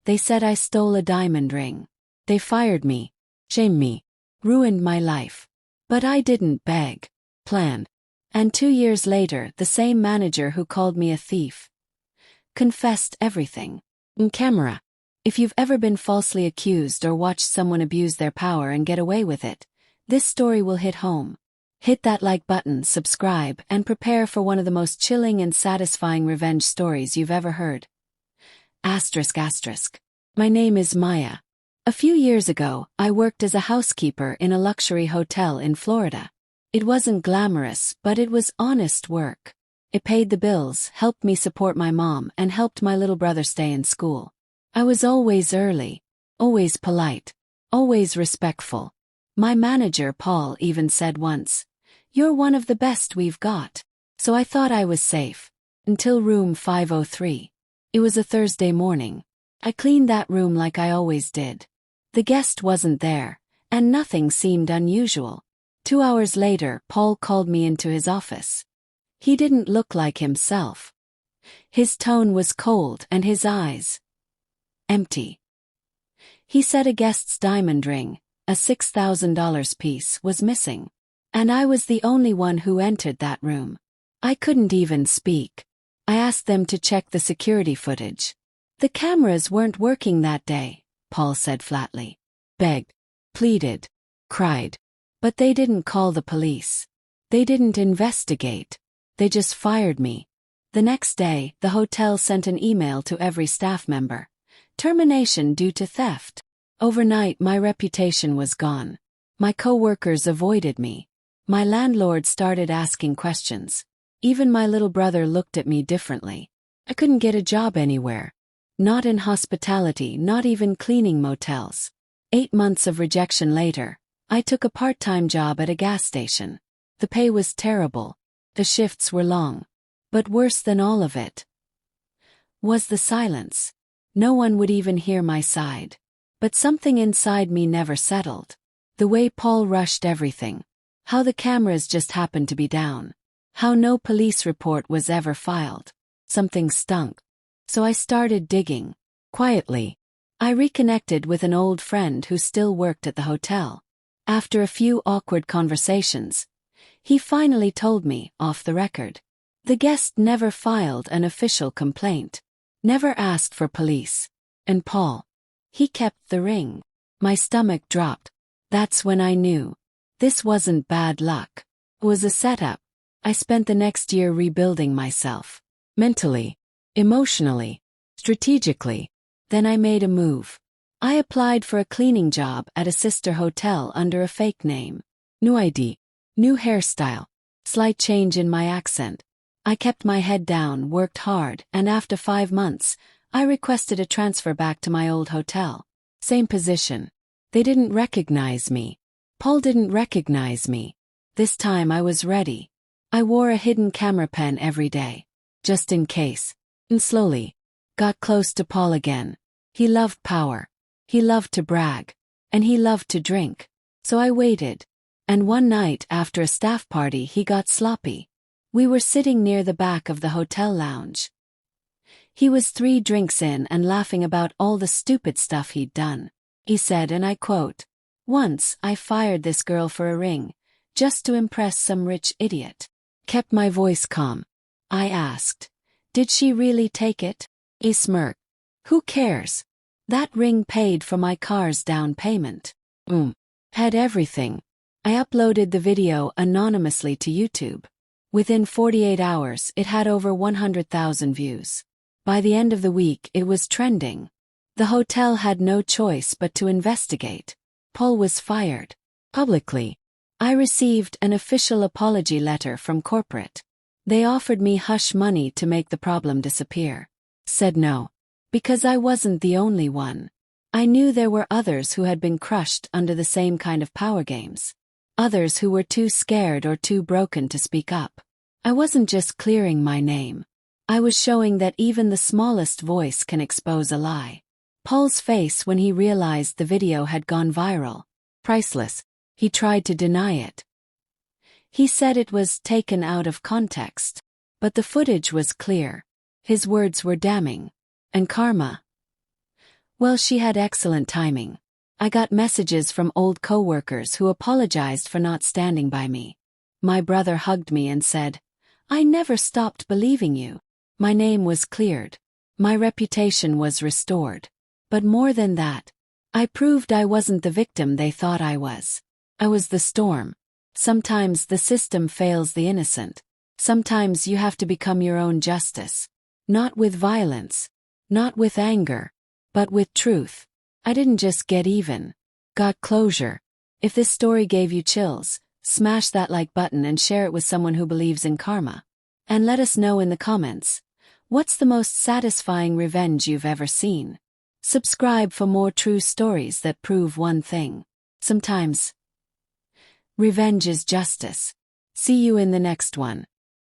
They said I stole a diamond ring. They fired me, shamed me, ruined my life. But I didn't beg, plan. And 2 years later, the same manager who called me a thief confessed everything. On camera. If you've ever been falsely accused or watched someone abuse their power and get away with it, this story will hit home. Hit that like button, subscribe, and prepare for one of the most chilling and satisfying revenge stories you've ever heard. ***. My name is Maya. A few years ago, I worked as a housekeeper in a luxury hotel in Florida. It wasn't glamorous, but it was honest work. It paid the bills, helped me support my mom, and helped my little brother stay in school. I was always early, always polite, always respectful. My manager, Paul, even said once, "You're one of the best we've got." So I thought I was safe. Until room 503. It was a Thursday morning. I cleaned that room like I always did. The guest wasn't there, and nothing seemed unusual. 2 hours later, Paul called me into his office. He didn't look like himself. His tone was cold and his eyes empty. He said a guest's diamond ring, a $6,000 piece, was missing. And I was the only one who entered that room. I couldn't even speak. I asked them to check the security footage. The cameras weren't working that day, Paul said flatly. Begged, pleaded, cried. But they didn't call the police. They didn't investigate. They just fired me. The next day, the hotel sent an email to every staff member. Termination due to theft. Overnight, my reputation was gone. My coworkers avoided me. My landlord started asking questions. Even my little brother looked at me differently. I couldn't get a job anywhere. Not in hospitality, not even cleaning motels. 8 months of rejection later, I took a part-time job at a gas station. The pay was terrible. The shifts were long. But worse than all of it was the silence. No one would even hear my side. But something inside me never settled. The way Paul rushed everything. How the cameras just happened to be down. How no police report was ever filed. Something stunk. So I started digging. Quietly. I reconnected with an old friend who still worked at the hotel. After a few awkward conversations, he finally told me, off the record. The guest never filed an official complaint. Never asked for police. And Paul, he kept the ring. My stomach dropped. That's when I knew. This wasn't bad luck. It was a setup. I spent the next year rebuilding myself. Mentally, emotionally, strategically. Then I made a move. I applied for a cleaning job at a sister hotel under a fake name. New ID. New hairstyle. Slight change in my accent. I kept my head down, worked hard, and after 5 months, I requested a transfer back to my old hotel. Same position. They didn't recognize me. Paul didn't recognize me. This time I was ready. I wore a hidden camera pen every day. Just in case. And slowly. Got close to Paul again. He loved power. He loved to brag. And he loved to drink. So I waited. And one night after a staff party he got sloppy. We were sitting near the back of the hotel lounge. He was 3 drinks in and laughing about all the stupid stuff he'd done. He said, and I quote, "Once I fired this girl for a ring, just to impress some rich idiot." Kept my voice calm. I asked, "Did she really take it?" He smirked. "Who cares? That ring paid for my car's down payment." Had everything. I uploaded the video anonymously to YouTube. Within 48 hours, it had over 100,000 views. By the end of the week, it was trending. The hotel had no choice but to investigate. Paul was fired. Publicly. I received an official apology letter from corporate. They offered me hush money to make the problem disappear. Said no. Because I wasn't the only one. I knew there were others who had been crushed under the same kind of power games. Others who were too scared or too broken to speak up. I wasn't just clearing my name. I was showing that even the smallest voice can expose a lie. Paul's face when he realized the video had gone viral. Priceless. He tried to deny it. He said it was taken out of context. But the footage was clear. His words were damning. And karma Well, she had excellent timing. I got messages from old coworkers who apologized for not standing by me. My brother hugged me and said, "I never stopped believing you." My name was cleared. My reputation was restored. But more than that, I proved I wasn't the victim they thought I was. I was the storm. Sometimes the system fails the innocent. Sometimes you have to become your own justice. Not with violence, not with anger, but with truth. I didn't just get even. Got closure. If this story gave you chills, smash that like button and share it with someone who believes in karma. And let us know in the comments, what's the most satisfying revenge you've ever seen? Subscribe for more true stories that prove one thing. Sometimes, revenge is justice. See you in the next one.